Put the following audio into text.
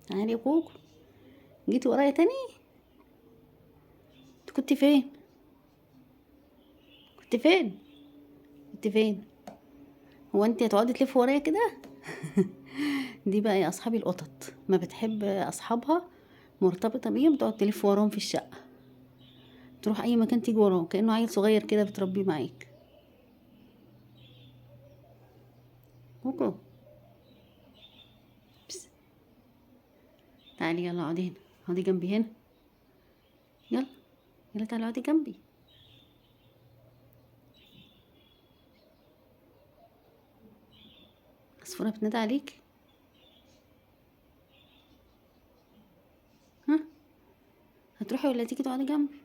تعالي يا كوكو، جيتي ورايا تاني؟ انت كنت فين؟ كنت فين؟ كنت فين؟ هو انت هتقعدي تلفي ورايا كده؟ دي بقى يا اصحابي القطط، ما بتحب اصحابها مرتبطه بيهم تقعد تلف وراهم في الشقه، تروح اي مكان تيجي وراه كانه عيل صغير كده بتربيه معاك. كوكو، بس. تعالي يلا اقعدي هنا، اقعدي جنبي هنا. يلا، يلا تعالي اقعدي جنبي. عصفوره بتنادى عليك. ها، هتروحي ولا تيجي تقعدي جنبي؟